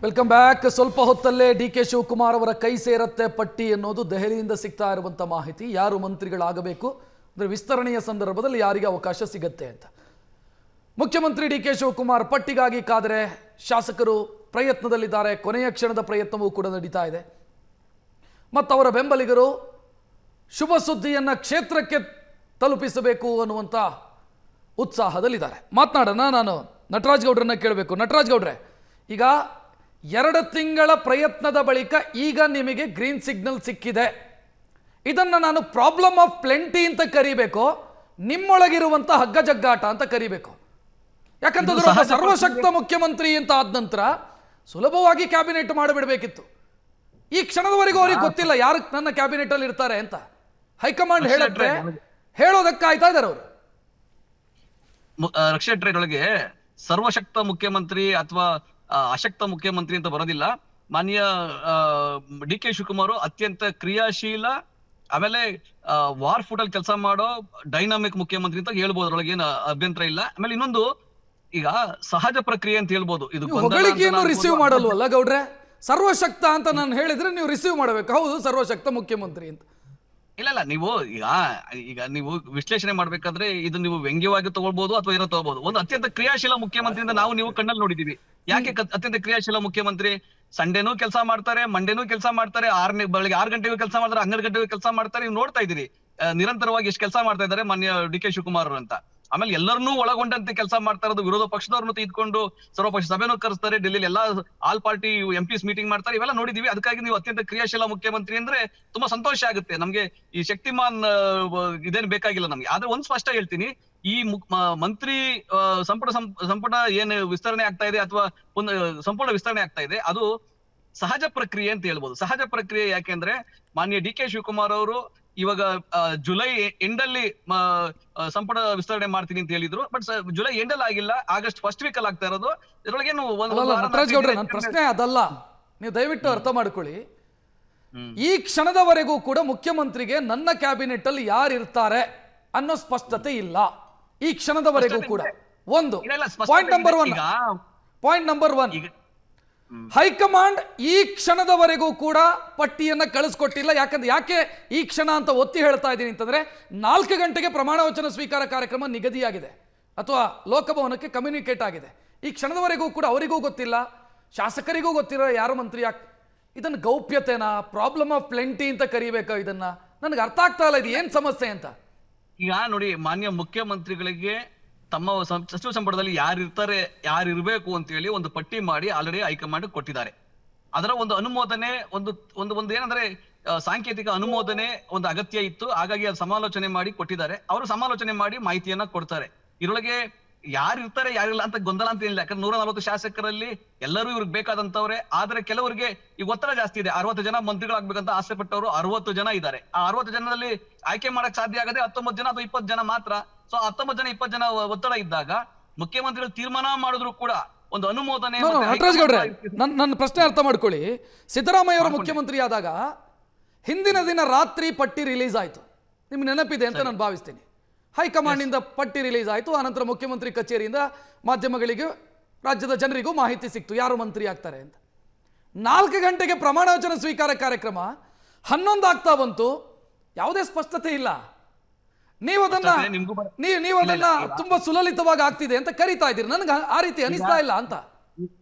Welcome back. ಸ್ವಲ್ಪ ಹೊತ್ತಲ್ಲೇ D K Shivakumar ಅವರ ಕೈ ಸೇರತ್ತೆ ಪಟ್ಟಿ ಅನ್ನೋದು ದೆಹಲಿಯಿಂದ ಸಿಗ್ತಾ ಇರುವಂಥ ಮಾಹಿತಿ. ಯಾರು ಮಂತ್ರಿಗಳಾಗಬೇಕು ಅಂದರೆ ವಿಸ್ತರಣೆಯ ಸಂದರ್ಭದಲ್ಲಿ ಯಾರಿಗೆ ಅವಕಾಶ ಸಿಗತ್ತೆ ಅಂತ. ಮುಖ್ಯಮಂತ್ರಿ ಡಿ ಕೆ ಶಿವಕುಮಾರ್ ಪಟ್ಟಿಗಾಗಿ ಕಾದರೆ ಶಾಸಕರು ಪ್ರಯತ್ನದಲ್ಲಿದ್ದಾರೆ. ಕೊನೆಯ ಕ್ಷಣದ ಪ್ರಯತ್ನವೂ ಕೂಡ ನಡೀತಾ ಇದೆ. ಮತ್ತು ಅವರ ಬೆಂಬಲಿಗರು ಶುಭ ಸುದ್ದಿಯನ್ನು ಕ್ಷೇತ್ರಕ್ಕೆ ತಲುಪಿಸಬೇಕು ಅನ್ನುವಂಥ ಉತ್ಸಾಹದಲ್ಲಿದ್ದಾರೆ. ಮಾತನಾಡೋಣ. ನಾನು ನಟರಾಜ್ ಗೌಡ್ರನ್ನ ಕೇಳಬೇಕು. ನಟರಾಜ್ ಗೌಡ್ರೆ, ಈಗ 2 ತಿಂಗಳ ಪ್ರಯತ್ನದ ಬಳಿಕ ಈಗ ನಿಮಗೆ ಗ್ರೀನ್ ಸಿಗ್ನಲ್ ಸಿಕ್ಕಿದೆ. ಇದನ್ನು ನಾನು ಪ್ರಾಬ್ಲಮ್ ಆಫ್ ಪ್ಲೆಂಟಿ ಅಂತ ಕರಿಬೇಕು, ನಿಮ್ಮೊಳಗಿರುವಂಥ ಹಗ್ಗ ಜಗ್ಗಾಟ ಅಂತ ಕರಿಬೇಕು? ಯಾಕಂತಂದ್ರೆ ಒಬ್ಬ ಸರ್ವಶಕ್ತ ಮುಖ್ಯಮಂತ್ರಿ ಅಂತ ಆದ ನಂತರ ಸುಲಭವಾಗಿ ಕ್ಯಾಬಿನೆಟ್ ಮಾಡಿಬಿಡಬೇಕಿತ್ತು. ಈ ಕ್ಷಣದವರೆಗೂ ಅವ್ರಿಗೆ ಗೊತ್ತಿಲ್ಲ ಯಾರು ನನ್ನ ಕ್ಯಾಬಿನೆಟ್ ಅಲ್ಲಿ ಇರ್ತಾರೆ ಅಂತ. ಹೈಕಮಾಂಡ್ ಹೇಳುತ್ತೆ, ಹೇಳೋದಕ್ಕೆ ಕಾಯ್ತಾ ಇದ್ದಾರೆ ಅವರು. ರಕ್ಷಾ ಟ್ರೇಡ್ ಒಳಗೆ ಸರ್ವಶಕ್ತ ಮುಖ್ಯಮಂತ್ರಿ ಅಥವಾ ಅಶಕ್ತ ಮುಖ್ಯಮಂತ್ರಿ ಅಂತ ಬರೋದಿಲ್ಲ. ಮಾನ್ಯ ಡಿ ಕೆ ಶಿವಕುಮಾರ್ ಅತ್ಯಂತ ಕ್ರಿಯಾಶೀಲ, ಆಮೇಲೆ ವಾರ್ ಫುಟ್ ಅಲ್ಲಿ ಕೆಲಸ ಮಾಡೋ ಡೈನಾಮಿಕ್ ಮುಖ್ಯಮಂತ್ರಿ ಅಂತ ಹೇಳ್ಬೋದು. ಅದ್ರೊಳಗೆ ಏನು ಅಭ್ಯಂತರ ಇಲ್ಲ. ಆಮೇಲೆ ಇನ್ನೊಂದು, ಈಗ ಸಹಜ ಪ್ರಕ್ರಿಯೆ ಅಂತ ಹೇಳ್ಬೋದು. ಇದು ಹೊಗಳಿಕೆಯನ್ನು ರಿಸೀವ್ ಮಾಡಲ್ವಲ್ಲ ಗೌಡ್ರೆ? ಸರ್ವಶಕ್ತ ಅಂತ ನಾನು ಹೇಳಿದ್ರೆ ನೀವು ರಿಸೀವ್ ಮಾಡಬೇಕು. ಹೌದು, ಸರ್ವಶಕ್ತ ಮುಖ್ಯಮಂತ್ರಿ ಅಂತ. ಇಲ್ಲ ನೀವು ಈಗ ನೀವು ವಿಶ್ಲೇಷಣೆ ಮಾಡ್ಬೇಕಾದ್ರೆ ಇದು ನೀವು ವ್ಯಂಗ್ಯವಾಗಿ ತಗೊಳ್ಬಹುದು ಅಥವಾ ಏನೋ ತಗೋಬಹುದು. ಒಂದು ಅತ್ಯಂತ ಕ್ರಿಯಾಶೀಲ ಮುಖ್ಯಮಂತ್ರಿಯಿಂದ ನೀವು ಕಣ್ಣಲ್ಲಿ ನೋಡಿದೀವಿ. ಯಾಕೆ ಅತ್ಯಂತ ಕ್ರಿಯಾಶೀಲ ಮುಖ್ಯಮಂತ್ರಿ? ಸಂಡೇನೂ ಕೆಲಸ ಮಾಡ್ತಾರೆ, ಮಂಡೇನೂ ಕೆಲಸ ಮಾಡ್ತಾರೆ, ಬೆಳಗ್ಗೆ 6 ಗಂಟೆಗೂ ಕೆಲಸ ಮಾಡ್ತಾರೆ, 12 ಗಂಟೆಗೂ ಕೆಲಸ ಮಾಡ್ತಾರೆ. ನೀವು ನೋಡ್ತಾ ಇದ್ದೀರಿ ನಿರಂತರವಾಗಿ ಎಷ್ಟು ಕೆಲಸ ಮಾಡ್ತಾ ಇದ್ದಾರೆ ಮಾನ್ಯ ಡಿ ಕೆ ಶಿವಕುಮಾರ್ ಅಂತ. ಆಮೇಲೆ ಎಲ್ಲರನ್ನೂ ಒಳಗೊಂಡಂತೆ ಕೆಲಸ ಮಾಡ್ತಾ ಇರೋದು. ವಿರೋಧ ಪಕ್ಷದವ್ರನ್ನು ತೆಗೆದುಕೊಂಡು ಸರ್ವಪಕ್ಷ ಸಭೆನೂ ಕರೆಸ್ತಾರೆ, ಡೆಲ್ಲಿಲಿ ಎಲ್ಲಾ ಆಲ್ ಪಾರ್ಟಿ ಎಂಪಿಸ್ ಮೀಟಿಂಗ್ ಮಾಡ್ತಾರೆ, ಇವೆಲ್ಲ ನೋಡಿದೀವಿ. ಅದಕ್ಕಾಗಿ ನೀವು ಅತ್ಯಂತ ಕ್ರಿಯಾಶೀಲ ಮುಖ್ಯಮಂತ್ರಿ ಅಂದ್ರೆ ತುಂಬಾ ಸಂತೋಷ ಆಗುತ್ತೆ ನಮ್ಗೆ. ಈ ಶಕ್ತಿಮಾನ್ ಇದೇನು ಬೇಕಾಗಿಲ್ಲ ನಮ್ಗೆ. ಆದ್ರೆ ಒಂದ್ ಸ್ಪಷ್ಟ ಹೇಳ್ತೀನಿ, ಈ ಮಂತ್ರಿ ಸಂಪುಟ ಏನು ವಿಸ್ತರಣೆ ಆಗ್ತಾ ಇದೆ ಅಥವಾ ಒಂದು ಸಂಪೂರ್ಣ ವಿಸ್ತರಣೆ ಆಗ್ತಾ ಇದೆ, ಅದು ಸಹಜ ಪ್ರಕ್ರಿಯೆ ಅಂತ ಹೇಳ್ಬೋದು. ಸಹಜ ಪ್ರಕ್ರಿಯೆ ಯಾಕೆಂದ್ರೆ ಮಾನ್ಯ ಡಿ ಕೆ ಶಿವಕುಮಾರ್ ಅವರು ಇವಾಗ ಜುಲೈ ಎಂಡಲ್ಲಿ ಸಂಪುಟ ವಿಸ್ತರಣೆ ಮಾಡ್ತೀನಿ ಅಂತ ಹೇಳಿದ್ರು. ಬಟ್ ಜುಲೈ ಎಂಡಲ್ಲಿ ಆಗಿಲ್ಲ, ಆಗಸ್ಟ್ ಫಸ್ಟ್ ವೀಕ್ ಅಲ್ಲಿ ಆಗ್ತಾ ಇರೋದು. ಇದ್ರೊಳಗೇನು ನಟರಾಜ್ ಗೌಡ್ರೆ, ನನ್ನ ಪ್ರಶ್ನೆ ಅದಲ್ಲ, ನೀವು ದಯವಿಟ್ಟು ಅರ್ಥ ಮಾಡ್ಕೊಳ್ಳಿ. ಈ ಕ್ಷಣದವರೆಗೂ ಕೂಡ ಮುಖ್ಯಮಂತ್ರಿಗೆ ನನ್ನ ಕ್ಯಾಬಿನೆಟ್ ಅಲ್ಲಿ ಯಾರು ಇರ್ತಾರೆ ಅನ್ನೋ ಸ್ಪಷ್ಟತೆ ಇಲ್ಲ. ಈ ಕ್ಷಣದವರೆಗೂ ಕೂಡ ಒಂದು ಪಾಯಿಂಟ್ ನಂಬರ್ ಒನ್, ಹೈಕಮಾಂಡ್ ಈ ಕ್ಷಣದವರೆಗೂ ಕೂಡ ಪಟ್ಟಿಯನ್ನ ಕಳಿಸ್ಕೊಟ್ಟಿಲ್ಲ. ಯಾಕೆ ಈ ಕ್ಷಣ ಅಂತ ಒತ್ತಿ ಹೇಳ್ತಾ ಇದ್ದೀನಿ ಅಂತಂದ್ರೆ, 4 ಗಂಟೆಗೆ ಪ್ರಮಾಣ ವಚನ ಸ್ವೀಕಾರ ಕಾರ್ಯಕ್ರಮ ನಿಗದಿಯಾಗಿದೆ ಅಥವಾ ಲೋಕಭವನಕ್ಕೆ ಕಮ್ಯುನಿಕೇಟ್ ಆಗಿದೆ. ಈ ಕ್ಷಣದವರೆಗೂ ಕೂಡ ಅವರಿಗೂ ಗೊತ್ತಿಲ್ಲ, ಶಾಸಕರಿಗೂ ಗೊತ್ತಿಲ್ಲ ಯಾರು ಮಂತ್ರಿ. ಇದನ್ನ ಗೌಪ್ಯತೆನಾ, ಪ್ರಾಬ್ಲಮ್ ಆಫ್ ಪ್ಲೆಂಟಿ ಅಂತ ಕರಿಬೇಕಾ? ಇದನ್ನ ನನಗೆ ಅರ್ಥ ಆಗ್ತಾ ಇಲ್ಲ, ಇದು ಏನ್ ಸಮಸ್ಯೆ ಅಂತ. ಈಗ ನೋಡಿ, ಮಾನ್ಯ ಮುಖ್ಯಮಂತ್ರಿಗಳಿಗೆ ತಮ್ಮ ಸಚಿವ ಸಂಪುಟದಲ್ಲಿ ಯಾರಿರ್ತಾರೆ, ಯಾರಿರ್ಬೇಕು ಅಂತ ಹೇಳಿ ಒಂದು ಪಟ್ಟಿ ಮಾಡಿ ಆಲ್ರೆಡಿ ಹೈಕಮಾಂಡ್ ಕೊಟ್ಟಿದ್ದಾರೆ. ಅದರ ಒಂದು ಅನುಮೋದನೆ, ಒಂದು ಏನಂದ್ರೆ ಸಾಂಕೇತಿಕ ಅನುಮೋದನೆ ಒಂದು ಅಗತ್ಯ ಇತ್ತು. ಹಾಗಾಗಿ ಅದು ಸಮಾಲೋಚನೆ ಮಾಡಿ ಕೊಟ್ಟಿದ್ದಾರೆ. ಅವರು ಸಮಾಲೋಚನೆ ಮಾಡಿ ಮಾಹಿತಿಯನ್ನ ಕೊಡ್ತಾರೆ. ಇದರೊಳಗೆ ಯಾರಿರ್ತಾರೆ ಯಾರಿಲ್ಲ ಅಂತ ಗೊಂದಲ ಅಂತ ಇಲ್ಲ. ಯಾಕಂದ್ರೆ 140 ಶಾಸಕರಲ್ಲಿ ಎಲ್ಲರೂ ಇವ್ರಿಗೆ ಬೇಕಾದಂತವ್ರೆ. ಆದ್ರೆ ಕೆಲವರಿಗೆ ಈಗ ಒತ್ತಡ ಜಾಸ್ತಿ ಇದೆ. 60 ಜನ ಮಂತ್ರಿಗಳಾಗ್ಬೇಕಂತ ಆಸೆ ಪಟ್ಟವರು 60 ಜನ ಇದ್ದಾರೆ. ಆ 60 ಜನದಲ್ಲಿ ಆಯ್ಕೆ ಮಾಡಕ್ ಸಾಧ್ಯ ಆಗದೆ 19 ಜನ ಅಥವಾ 20 ಜನ ಮಾತ್ರ. ಸೊ 19 ಜನ 20 ಜನ ಒತ್ತಡ ಇದ್ದಾಗ ಮುಖ್ಯಮಂತ್ರಿಗಳು ತೀರ್ಮಾನ ಮಾಡಿದ್ರು ಕೂಡ ಒಂದು ಅನುಮೋದನೆ. ನಟರಾಜ್ ಗೌಡ್ರೆ, ನನ್ನ ಪ್ರಶ್ನೆ ಅರ್ಥ ಮಾಡ್ಕೊಳ್ಳಿ. ಸಿದ್ದರಾಮಯ್ಯ ಅವರು ಮುಖ್ಯಮಂತ್ರಿ ಆದಾಗ ಹಿಂದಿನ ದಿನ ರಾತ್ರಿ ಪಟ್ಟಿ ರಿಲೀಸ್ ಆಯ್ತು. ನಿಮ್ಗೆ ನೆನಪಿದೆ ಅಂತ ನಾನು ಭಾವಿಸ್ತೀನಿ. ಹೈಕಮಾಂಡ್ ಇಂದ ಪಟ್ಟಿ ರಿಲೀಸ್ ಆಯಿತು. ಆನಂತರ ಮುಖ್ಯಮಂತ್ರಿ ಕಚೇರಿಯಿಂದ ಮಾಧ್ಯಮಗಳಿಗೆ, ರಾಜ್ಯದ ಜನರಿಗೂ ಮಾಹಿತಿ ಸಿಕ್ತು ಯಾರು ಮಂತ್ರಿ ಆಗ್ತಾರೆ ಅಂತ. 4 ಗಂಟೆಗೆ ಪ್ರಮಾಣ ವಚನ ಸ್ವೀಕಾರ ಕಾರ್ಯಕ್ರಮ 11 ಆಗ್ತಾ ಬಂತು, ಯಾವುದೇ ಸ್ಪಷ್ಟತೆ ಇಲ್ಲ. ನೀವು ಅದನ್ನ ತುಂಬಾ ಸುಲಲಿತವಾಗಿ ಆಗ್ತಿದೆ ಅಂತ ಕರಿತಾ ಇದ್ದೀರಿ. ನನಗೆ ಆ ರೀತಿ ಅನಿಸ್ತಾ ಇಲ್ಲ ಅಂತ.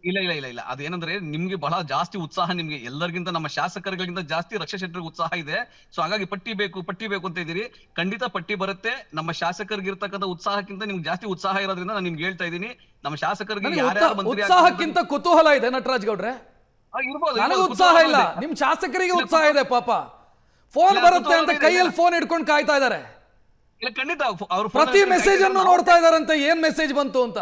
ಇಲ್ಲ ಅದೇನಂದ್ರೆ ನಿಮ್ಗೆ ಬಹಳ ಜಾಸ್ತಿ ಉತ್ಸಾಹ, ನಿಮ್ಗೆ ಎಲ್ಲರಿಗಿಂತ ನಮ್ಮ ಶಾಸಕರಿಗಿಂತ ಜಾಸ್ತಿ ರಕ್ಷಾ ಶೆಟ್ಟರ್ಗೆ ಉತ್ಸಾಹ ಇದೆ. ಸೊ ಹಾಗಾಗಿ ಪಟ್ಟಿ ಬೇಕು ಅಂತ ಇದ್ದೀರಿ. ಖಂಡಿತ ಪಟ್ಟಿ ಬರುತ್ತೆ. ನಮ್ಮ ಶಾಸಕರಿಗೆ ಇರ್ತಕ್ಕಂಥ ಉತ್ಸಾಹಕ್ಕಿಂತ ನಿಮ್ಗೆ ಜಾಸ್ತಿ ಉತ್ಸಾಹ ಇರೋದ್ರಿಂದ ನಾನು ನಿಮ್ಗೆ ಹೇಳ್ತಾ ಇದ್ದೀನಿ, ನಮ್ಮ ಶಾಸಕರಿಗೆ ಉತ್ಸಾಹಕ್ಕಿಂತ ಕುತೂಹಲ ಇದೆ ನಟರಾಜ್ ಗೌಡ್ರೆ. ನನಗೆ ಉತ್ಸಾಹ ಇಲ್ಲ, ನಿಮ್ ಶಾಸಕರಿಗೆ ಉತ್ಸಾಹ ಇದೆ. ಪಾಪ ಫೋನ್ ಬರುತ್ತೆ ಅಂತ ಕೈಯಲ್ಲಿ ಫೋನ್ ಹಿಡ್ಕೊಂಡು ಕಾಯ್ತಾ ಇದಾರೆ. ಖಂಡಿತ ಅವರು ಪ್ರತಿ ಮೆಸೇಜ್ ಅನ್ನು ನೋಡ್ತಾ ಇದಾರಂತೆ, ಏನ್ ಮೆಸೇಜ್ ಬಂತು ಅಂತ.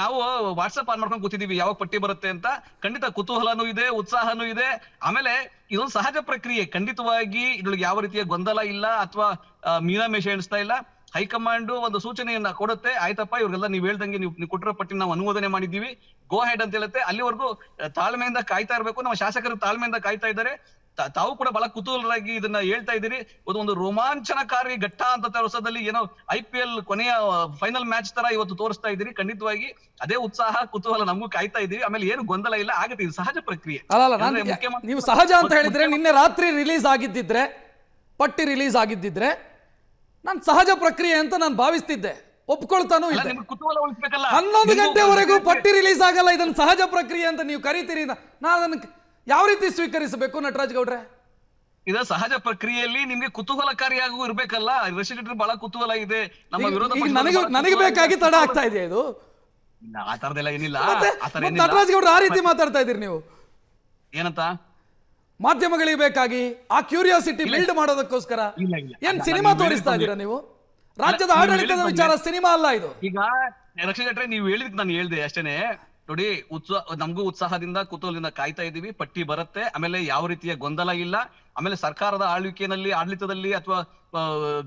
ನಾವು ವಾಟ್ಸ್ಆಪ್ ಆನ್ ಮಾಡ್ಕೊಂಡು ಕೂತಿದೀವಿ ಯಾವಾಗ ಪಟ್ಟಿ ಬರುತ್ತೆ ಅಂತ. ಖಂಡಿತ ಕುತೂಹಲನೂ ಇದೆ, ಉತ್ಸಾಹನೂ ಇದೆ. ಆಮೇಲೆ ಇದೊಂದು ಸಹಜ ಪ್ರಕ್ರಿಯೆ. ಖಂಡಿತವಾಗಿ ಇದ್ರೊಳಗೆ ಯಾವ ರೀತಿಯ ಗೊಂದಲ ಇಲ್ಲ ಅಥವಾ ಮೀನಾಮೇಷ ಎಣಿಸ್ತಾ ಇಲ್ಲ. ಹೈಕಮಾಂಡ್ ಒಂದು ಸೂಚನೆಯನ್ನ ಕೊಡುತ್ತೆ, ಆಯ್ತಪ್ಪ ಇವ್ರಿಗೆಲ್ಲ ನೀವು ಹೇಳ್ದಂಗೆ ನೀವು ಕೊಟ್ಟಿರೋ ಪಟ್ಟಿ ನಾವು ಅನುಮೋದನೆ ಮಾಡಿದ್ದೀವಿ, ಗೋ ಹೆಡ್ ಅಂತ ಹೇಳುತ್ತೆ. ಅಲ್ಲಿವರೆಗೂ ತಾಳ್ಮೆಯಿಂದ ಕಾಯ್ತಾ ಇರಬೇಕು. ನಮ್ಮ ಶಾಸಕರು ತಾಳ್ಮೆಯಿಂದ ಕಾಯ್ತಾ ಇದ್ದಾರೆ. ತಾವು ಕೂಡ ಬಹಳ ಕುತೂಹಲರಾಗಿ ಇದನ್ನ ಹೇಳ್ತಾ ಇದ್ದೀರಿ. ಒಂದು ರೋಮಾಂಚನಕಾರಿ ಘಟ್ಟ ಅಂತ ವರ್ಷದಲ್ಲಿ ಏನೋ IPL ಕೊನೆಯ ಫೈನಲ್ ಮ್ಯಾಚ್ ತರ ಇವತ್ತು ತೋರಿಸ್ತಾ ಇದ್ದೀರಿ. ಖಂಡಿತವಾಗಿ ಅದೇ ಉತ್ಸಾಹ ಕುತೂಹಲ ನಮಗೂ ಕಾಯ್ತಾ ಇದೀವಿ. ಆಮೇಲೆ ಏನು ಗೊಂದಲ ಇಲ್ಲ, ಆಗುತ್ತೆ, ಇದು ಸಹಜ ಪ್ರಕ್ರಿಯೆ. ನೀವು ಸಹಜ ಅಂತ ಹೇಳಿದ್ರೆ ನಿನ್ನೆ ರಾತ್ರಿ ರಿಲೀಸ್ ಆಗಿದ್ದಿದ್ರೆ, ಪಟ್ಟಿ ರಿಲೀಸ್ ಆಗಿದ್ದಿದ್ರೆ ನಾನು ಸಹಜ ಪ್ರಕ್ರಿಯೆ ಅಂತ ನಾನು ಭಾವಿಸ್ತಿದ್ದೆ, ಒಪ್ಕೊಳ್ತಾನೂ ಇದ್ದೆ. 11 ಗಂಟೆವರೆಗೂ ಪಟ್ಟಿ ರಿಲೀಸ್ ಆಗಲ್ಲ, ಇದನ್ನು ಸಹಜ ಪ್ರಕ್ರಿಯೆ ಅಂತ ನೀವು ಕರಿತೀರಿ. ನಾನು ಅದನ್ನು ಯಾವ ರೀತಿ ಸ್ವೀಕರಿಸಬೇಕು ನಟರಾಜ್ ಗೌಡ್ರೆ? ಇದು ಸಹಜ ಪ್ರಕ್ರಿಯೆಯಲ್ಲಿ ನಿಮ್ಗೆ ಕುತೂಹಲಕಾರಿಯಾಗೂ ಇರ್ಬೇಕಲ್ಲ. ರಶೀದ್ ಬಹಳ ಕುತೂಹಲ ಇದೆ. ನಮ್ಮ ವಿರೋಧ ನನಗೆ ಬೇಕಾಗಿ ತಡ ಆಗ್ತಾ ಇದೆ ಇದು. ಆ ತರದೆಲ್ಲ ಏನಿಲ್ಲ. ನಟರಾಜ್ ಗೌಡ್ರೆ ಆ ರೀತಿ ಮಾತಾಡ್ತಾ ಇದೀರಿ ನೀವು. ಏನಂತ? ಮಾಧ್ಯಮಗಳಿಗೆ ಬೇಕಾಗಿ ಆ ಕ್ಯೂರಿಯಾಸಿಟಿ ಬಿಲ್ಡ್ ಮಾಡೋದಕ್ಕೋಸ್ಕರ ಏನ್ ಸಿನಿಮಾ ತೋರಿಸ್ತಾ ಇದ್ದೀರಾ ನೀವು? ರಾಜ್ಯದ ಆಡಳಿತದ ವಿಚಾರ ಸಿನಿಮಾ ಅಲ್ಲ ಇದು. ಈಗ ರಕ್ಷಿತ್ ನೀವು ಹೇಳಿದ್ ನಾನು ಹೇಳ್ದೆ ಅಷ್ಟೇನೆ. ನೋಡಿ, ನಮಗೂ ಉತ್ಸಾಹದಿಂದ ಕುತೂಹಲದಿಂದ ಕಾಯ್ತಾ ಇದೀವಿ. ಪಟ್ಟಿ ಬರುತ್ತೆ, ಆಮೇಲೆ ಯಾವ ರೀತಿಯ ಗೊಂದಲ ಇಲ್ಲ, ಆಮೇಲೆ ಸರ್ಕಾರದ ಆಡಳಿತದಲ್ಲಿ ಅಥವಾ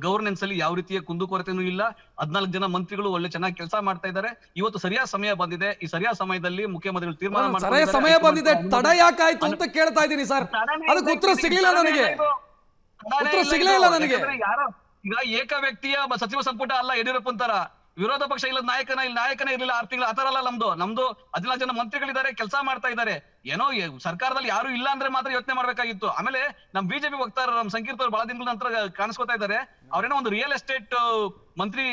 ಗವರ್ನೆನ್ಸ್ ಅಲ್ಲಿ ಯಾವ ರೀತಿಯ ಕುಂದುಕೊರತೆನೂ ಇಲ್ಲ. 14 ಜನ ಮಂತ್ರಿಗಳು ಒಳ್ಳೆ ಚೆನ್ನಾಗಿ ಕೆಲಸ ಮಾಡ್ತಾ ಇದ್ದಾರೆ. ಇವತ್ತು ಸರಿಯಾದ ಸಮಯ ಬಂದಿದೆ. ಈ ಸರಿಯಾದ ಸಮಯದಲ್ಲಿ ಮುಖ್ಯಮಂತ್ರಿಗಳು ತೀರ್ಮಾನ ಮಾಡ್ತಾರೆ. ಸಮಯ ಬಂದಿದೆ, ತಡ ಯಾಕಾಯ್ತು ಅಂತ ಕೇಳ್ತಾ ಇದ್ದೀನಿ ಸರ್. ಅದಕ್ಕೆ ಉತ್ತರ ಸಿಗ್ಲಿಲ್ಲ ನನಗೆ. ಯಾರೋ ಈಗ ಏಕ ವ್ಯಕ್ತಿಯ ಸಚಿವ ಸಂಪುಟ ಅಲ್ಲ ಯಡಿಯೂರಪ್ಪ ಅಂತಾರ. ವಿರೋಧ ಪಕ್ಷ ಇಲ್ಲ, ನಾಯಕನೇ ಇರಲಿಲ್ಲ 6 ತಿಂಗಳು. ಆತರ ಅಲ್ಲ ನಮ್ದು 14 ಜನ ಮಂತ್ರಿಗಳಿದ್ದಾರೆ, ಕೆಲಸ ಮಾಡ್ತಾ ಇದ್ದಾರೆ. ಏನೋ ಸರ್ಕಾರದಲ್ಲಿ ಯಾರು ಇಲ್ಲ ಅಂದ್ರೆ ಮಾತ್ರ ಯೋಚನೆ ಮಾಡ್ಬೇಕಾಗಿತ್ತು. ಆಮೇಲೆ ನಮ್ ಬಿಜೆಪಿ ವಕ್ತಾರ ನಮ್ ಸಂಕೀರ್ತರು ಬಹಳ ದಿನಗಳ ನಂತರ ಕಾಣಿಸ್ಕೊತಾ ಇದ್ದಾರೆ. ಅವ್ರೇನೋ ಒಂದು ರಿಯಲ್ ಎಸ್ಟೇಟ್ ಮಂತ್ರಿ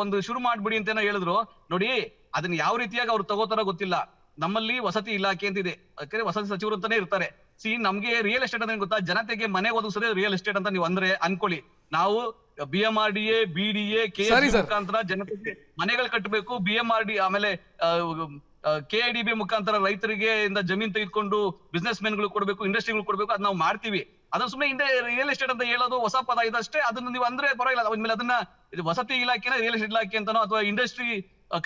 ಒಂದು ಶುರು ಮಾಡ್ಬಿಡಿ ಅಂತ ಹೇಳಿದ್ರು. ನೋಡಿ, ಅದನ್ನ ಯಾವ ರೀತಿಯಾಗಿ ಅವ್ರು ತಗೋತಾರೋ ಗೊತ್ತಿಲ್ಲ. ನಮ್ಮಲ್ಲಿ ವಸತಿ ಇಲಾಖೆ ಅಂತಿದೆ, ಯಾಕಂದ್ರೆ ವಸತಿ ಸಚಿವರು ಅಂತಾನೆ ಇರ್ತಾರೆ. ನಮ್ಗೆ ರಿಯಲ್ ಎಸ್ಟೇಟ್ ಅಂದ್ರೆ ಗೊತ್ತಾ? ಜನತೆಗೆ ಮನೆ ಒದಗಿಸೋದೇ ರಿಯಲ್ ಎಸ್ಟೇಟ್ ಅಂತ ನೀವು ಅಂದ್ರೆ ಅನ್ಕೊಳ್ಳಿ. ನಾವು BMRDA, BDA, KSB ಮುಖಾಂತರ ಜನತೆಗೆ ಮನೆಗಳು ಕಟ್ಟಬೇಕು. BMRD ಆಮೇಲೆ KIDB ಮುಖಾಂತರ ರೈತರಿಗೆ ಜಮೀನ್ ತೆಗೆದುಕೊಂಡು ಬಿಸ್ನೆಸ್ ಮೆನ್ ಗಳು ಕೊಡ್ಬೇಕು, ಇಂಡಸ್ಟ್ರಿಗಳು ಕೊಡ್ಬೇಕು. ಅದ್ ನಾವು ಮಾಡ್ತೀವಿ. ಅದನ್ನ ಸುಮ್ಮನೆ ಹಿಂದೆ ರಿಯಲ್ ಎಸ್ಟೇಟ್ ಅಂತ ಹೇಳೋದು ಹೊಸ ಪದ ಇದಷ್ಟೇ. ಅದನ್ನ ನೀವು ಅಂದ್ರೆ ಪರವಾಗಿಲ್ಲ. ಅದ್ಮೇಲೆ ಅದನ್ನ ವಸತಿ ಇಲಾಖೆನ ರಿಯಲ್ ಎಸ್ಟೇಟ್ ಇಲಾಖೆ ಅಂತಾನೋ ಅಥವಾ ಇಂಡಸ್ಟ್ರಿ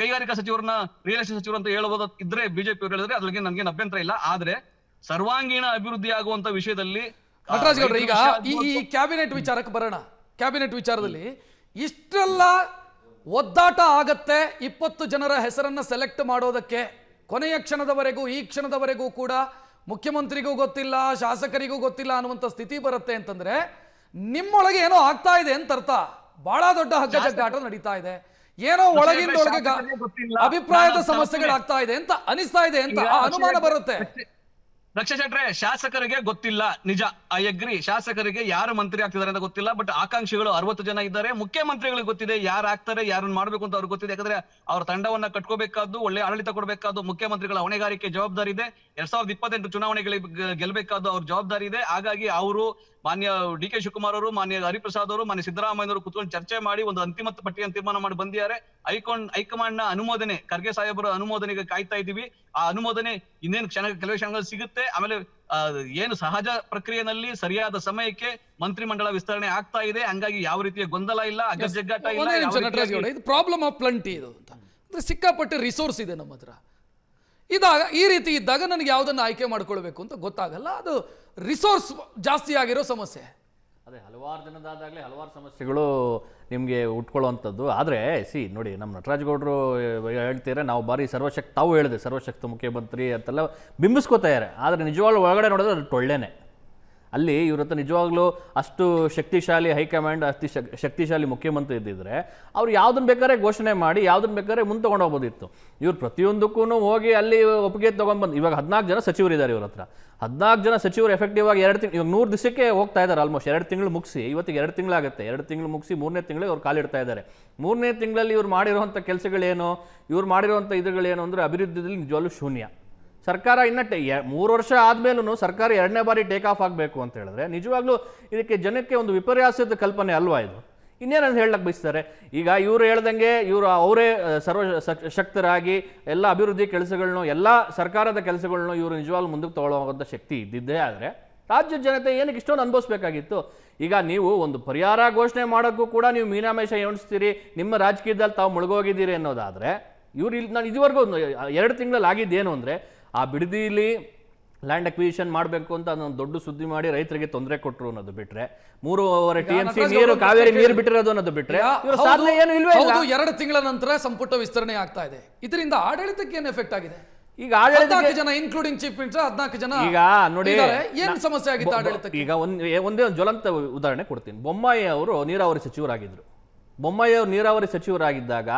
ಕೈಗಾರಿಕಾ ಸಚಿವರನ್ನ ರಿಯಲ್ ಎಸ್ಟೇಟ್ ಸಚಿವರು ಅಂತ ಹೇಳಬಹುದು ಇದ್ರೆ ಬಿಜೆಪಿ ಅವರು ಹೇಳಿದ್ರೆ ಅದ್ರಿಗೆ ನನ್ಗೆ ಅಭ್ಯಂತರ ಇಲ್ಲ. ಆದ್ರೆ ಸರ್ವಾಂಗೀಣ ಅಭಿವೃದ್ಧಿ ಆಗುವಂತ ವಿಷಯದಲ್ಲಿ ನಟರಾಜ್ ಗೌಡ್ರೆ, ಈಗ ಈ ಕ್ಯಾಬಿನೆಟ್ ವಿಚಾರಕ್ಕೆ ಬರೋಣ. ಕ್ಯಾಬಿನೆಟ್ ವಿಚಾರದಲ್ಲಿ ಇಷ್ಟೆಲ್ಲ ಒದ್ದಾಟ ಆಗತ್ತೆ. 20 ಜನರ ಹೆಸರನ್ನ ಸೆಲೆಕ್ಟ್ ಮಾಡೋದಕ್ಕೆ ಕೊನೆಯ ಕ್ಷಣದವರೆಗೂ, ಈ ಕ್ಷಣದವರೆಗೂ ಕೂಡ ಮುಖ್ಯಮಂತ್ರಿಗೂ ಗೊತ್ತಿಲ್ಲ, ಶಾಸಕರಿಗೂ ಗೊತ್ತಿಲ್ಲ ಅನ್ನುವಂಥ ಸ್ಥಿತಿ ಬರುತ್ತೆ ಅಂತಂದ್ರೆ ನಿಮ್ಮೊಳಗೆ ಏನೋ ಆಗ್ತಾ ಇದೆ ಅಂತ ಅರ್ಥ. ಬಹಳ ದೊಡ್ಡ ಹಗ್ಗಜಗ್ಗಾಟ ನಡೀತಾ ಇದೆ. ಏನೋ ಒಳಗಿಂದೊಳಗೆ ಅಭಿಪ್ರಾಯದ ಸಮಸ್ಯೆಗಳಾಗ್ತಾ ಇದೆ ಅಂತ ಅನಿಸ್ತಾ ಇದೆ ಅಂತ ಅನುಮಾನ ಬರುತ್ತೆ. ರಕ್ಷಶೆಟ್ರೆ, ಶಾಸಕರಿಗೆ ಗೊತ್ತಿಲ್ಲ, ನಿಜ, ಐ ಅಗ್ರಿ. ಶಾಸಕರಿಗೆ ಯಾರು ಮಂತ್ರಿ ಆಗ್ತಿದ್ದಾರೆ ಅಂತ ಗೊತ್ತಿಲ್ಲ. ಬಟ್ ಆಕಾಂಕ್ಷಿಗಳು 60 ಜನ ಇದ್ದಾರೆ. ಮುಖ್ಯಮಂತ್ರಿಗಳಿಗೆ ಗೊತ್ತಿದೆ ಯಾರು ಆಗ್ತಾರೆ, ಯಾರನ್ನ ಮಾಡ್ಬೇಕು ಅಂತ ಅವ್ರಿಗೆ ಗೊತ್ತಿದೆ. ಯಾಕಂದ್ರೆ ಅವ್ರ ತಂಡವನ್ನ ಕಟ್ಕೋಬೇಕಾದ್ದು, ಒಳ್ಳೆ ಆಡಳಿತ ಕೊಡಬೇಕಾದ್ದು ಮುಖ್ಯಮಂತ್ರಿಗಳ ಹೊಣೆಗಾರಿಕೆ, ಜವಾಬ್ದಾರಿ ಇದೆ. 2028 ಚುನಾವಣೆಗಳಿಗೆ ಗೆಲ್ಲಬೇಕಾದ್ದು ಅವ್ರ ಜವಾಬ್ದಾರಿ ಇದೆ. ಹಾಗಾಗಿ ಅವರು ಮಾನ್ಯ DK ಶಿವಕುಮಾರ್ ಅವರು, ಮಾನ್ಯ ಹರಿಪ್ರಸಾದ್ ಅವರು, ಮಾನ್ಯ ಸಿದ್ದರಾಮಯ್ಯ ಅವರು ಕುತ್ಕೊಂಡು ಚರ್ಚೆ ಮಾಡಿ ಒಂದು ಅಂತಿಮ ಪಟ್ಟಿಯನ್ನು ತೀರ್ಮಾನ ಮಾಡಿ ಬಂದಿದ್ದಾರೆ. ಹೈಕಮಾಂಡ್ ನ ಅನುಮೋದನೆ, ಖರ್ಗೆ ಸಾಹೇಬರ ಅನುಮೋದನೆಗೆ ಕಾಯ್ತಾ ಇದೀವಿ. ಆ ಅನುಮೋದನೆ ಇನ್ನೇನು ಕೆಲವೇ ಕ್ಷಣಗಳು ಸಿಗುತ್ತೆ. ಆಮೇಲೆ ಏನು ಸಹಜ ಪ್ರಕ್ರಿಯೆಯಲ್ಲಿ ಸರಿಯಾದ ಸಮಯಕ್ಕೆ ಮಂತ್ರಿಮಂಡಲ ವಿಸ್ತರಣೆ ಆಗ್ತಾ ಇದೆ. ಹಂಗಾಗಿ ಯಾವ ರೀತಿಯ ಗೊಂದಲ ಇಲ್ಲ, ಅಗ್ಗಜಗ್ಗಾಟ ಇಲ್ಲ. ಇದು ಪ್ರಾಬ್ಲಮ್ ಆಫ್ ಪ್ಲಂಟಿ. ಇದು ಅಂದ್ರೆ ಸಿಕ್ಕಾಪಟ್ಟೆ ರಿಸೋರ್ಸ್ ಇದೆ ನಮ್ಮ ಹತ್ರ. ಇದಾಗ ಈ ರೀತಿ ಇದ್ದಾಗ ನನಗೆ ಯಾವುದನ್ನು ಆಯ್ಕೆ ಮಾಡ್ಕೊಳ್ಬೇಕು ಅಂತ ಗೊತ್ತಾಗಲ್ಲ. ಅದು ರಿಸೋರ್ಸ್ ಜಾಸ್ತಿ ಆಗಿರೋ ಸಮಸ್ಯೆ. ಅದೇ ಹಲವಾರು ಜನದಾದಾಗಲೇ ಹಲವಾರು ಸಮಸ್ಯೆಗಳು ನಿಮಗೆ ಉಟ್ಕೊಳ್ಳುವಂಥದ್ದು. ಆದರೆ ನೋಡಿ, ನಮ್ಮ ನಟರಾಜ್ ಗೌಡರು ಹೇಳ್ತೀರಾ ನಾವು ಬಾರಿ ತಾವು ಹೇಳಿದೆ ಸರ್ವಶಕ್ತ ಮುಖ್ಯಮಂತ್ರಿ ಅಂತೆಲ್ಲ ಬಿಂಬಿಸ್ಕೋತಾರೆ. ಆದರೆ ನಿಜವಾಗ್ಲೂ ಒಳಗಡೆ ನೋಡಿದ್ರೆ ಅದು ಟೊಳ್ಳೆನೆ. ಅಲ್ಲಿ ಇವ್ರ ಹತ್ರ ನಿಜವಾಗ್ಲೂ ಅಷ್ಟು ಶಕ್ತಿಶಾಲಿ ಹೈಕಮಾಂಡ್, ಅತಿ ಶಕ್ತಿಶಾಲಿ ಮುಖ್ಯಮಂತ್ರಿ ಇದ್ದಿದ್ರೆ ಅವ್ರು ಯಾವುದನ್ನು ಬೇಕಾದ್ರೆ ಘೋಷಣೆ ಮಾಡಿ ಯಾವುದನ್ನು ಬೇಕಾದ್ರೆ ಮುಂದೆ ತೊಗೊಂಡೋಗ್ಬೋದಿತ್ತು. ಇವ್ರು ಪ್ರತಿಯೊಂದಕ್ಕೂ ಹೋಗಿ ಅಲ್ಲಿ ಒಪ್ಪಿಗೆ ತೊಗೊಂಡ್ಬಂದು ಇವಾಗ 14 ಜನ ಸಚಿವರಿದ್ದಾರೆ ಇವ್ರ ಹತ್ರ. 14 ಜನ ಸಚಿವರು ಎಫೆಕ್ಟಿವ್ ಆಗಿ 2 ತಿಂಗಳು, ಇವಾಗ 100 ದಿವಸಕ್ಕೆ ಹೋಗ್ತಾ ಇದ್ದಾರೆ. ಆಲ್ಮೋಸ್ಟ್ 2 ತಿಂಗಳು ಮುಗಿಸಿ, ಇವತ್ತಿಗೆ 2 ತಿಂಗಳಾಗುತ್ತೆ. 2 ತಿಂಗಳು ಮುಗಿಸಿ 3ನೇ ತಿಂಗಳಿಗೆ ಅವ್ರು ಕಾಲಿಡ್ತಾ ಇದ್ದಾರೆ. 3ನೇ ತಿಂಗಳಲ್ಲಿ ಇವ್ರು ಮಾಡಿರುವಂಥ ಕೆಲಸಗಳೇನು, ಇವ್ರು ಮಾಡಿರುವಂಥ ಇದುಗಳೇನು ಅಂದರೆ ಅಭಿವೃದ್ಧಿಯಲ್ಲಿ ನಿಜವಾಗ್ಲೂ ಶೂನ್ಯ. ಸರ್ಕಾರ ಇನ್ನು 3 ವರ್ಷ ಆದಮೇಲೂ ಸರ್ಕಾರ 2ನೇ ಬಾರಿ ಟೇಕ್ ಆಫ್ ಆಗಬೇಕು ಅಂತ ಹೇಳಿದ್ರೆ ನಿಜವಾಗ್ಲೂ ಇದಕ್ಕೆ ಜನಕ್ಕೆ ಒಂದು ವಿಪರ್ಯಾಸದ ಕಲ್ಪನೆ ಅಲ್ವಾ ಇದು? ಇನ್ನೇನಂತ ಹೇಳಕ್ಕೆ ಬಯಸ್ತಾರೆ. ಈಗ ಇವರು ಹೇಳ್ದಂಗೆ ಅವರೇ ಶಕ್ತರಾಗಿ ಎಲ್ಲ ಅಭಿವೃದ್ಧಿ ಕೆಲಸಗಳನ್ನು, ಎಲ್ಲ ಸರ್ಕಾರದ ಕೆಲಸಗಳನ್ನು ಇವರು ನಿಜವಾಗ್ಲೂ ಮುಂದಕ್ಕೆ ತಗೊಳ್ಳುವಂಥ ಶಕ್ತಿ ಇದ್ದಿದ್ದೇ ಆದರೆ ರಾಜ್ಯದ ಜನತೆ ಏನಕ್ಕೆ ಇಷ್ಟೊಂದು ಅನುಭವಿಸ್ಬೇಕಾಗಿತ್ತು? ಈಗ ನೀವು ಒಂದು ಪರಿಹಾರ ಘೋಷಣೆ ಮಾಡೋಕ್ಕೂ ಕೂಡ ನೀವು ಮೀನಾಮೇಷ ಎಣಿಸ್ತೀರಿ, ನಿಮ್ಮ ರಾಜಕೀಯದಲ್ಲಿ ತಾವು ಮುಳುಗೋಗಿದ್ದೀರಿ ಅನ್ನೋದಾದರೆ ನಾನು ಇದುವರೆಗೂ 2 ತಿಂಗಳಲ್ಲಿ ಆಗಿದ್ದೇನು ಅಂದರೆ ಆ ಬಿಡದಿಲಿ ಲ್ಯಾಂಡ್ ಅಕ್ವಿಸಿಷನ್ ಮಾಡಬೇಕು ಅಂತ ಅದೊಂದು ದೊಡ್ಡ ಸುದ್ದಿ ಮಾಡಿ ರೈತರಿಗೆ ತೊಂದರೆ ಕೊಟ್ಟರು ಅನ್ನೋದು ಬಿಟ್ರೆ, 3.5 TMC ನೀರು ಕಾವೇರಿ ನೀರು ಬಿಟ್ಟಿರೋದು ಅನ್ನೋದು ಬಿಟ್ರೆ ಸಾಧನೆ ಏನು ಇಲ್ವೇ ಇಲ್ಲ. 2 ತಿಂಗಳ ನಂತರ ಸಂಪುಟ ವಿಸ್ತರಣೆ ಆಗ್ತಾ ಇದೆ. ಇದರಿಂದ ಆಡಳಿತಕ್ಕೆ ಏನು ಎಫೆಕ್ಟ್ ಆಗಿದೆ? ಈಗ ಆಡಳಿತ 14 ಜನ ಇನ್ಕ್ಲೂಡಿಂಗ್ ಚೀಫ್ ಮಿನಿಸ್ಟರ್ 14 ಜನ ಈಗ ನೋಡಿ ಇದ್ದಾರೆ. ಏನ್ ಸಮಸ್ಯೆ ಆಗಿತ್ತು ಆಡಳಿತಕ್ಕೆ? ಈಗ ಒಂದೇ ಒಂದು ಜ್ವಲಂತ ಉದಾಹರಣೆ ಕೊಡ್ತೀನಿ. ಬೊಮ್ಮಾಯಿ ಅವರು ನೀರಾವರಿ ಸಚಿವರಾಗಿದ್ರು. ಬೊಮ್ಮಾಯಿ ಅವರು ನೀರಾವರಿ ಸಚಿವರಾಗಿದ್ದಾಗ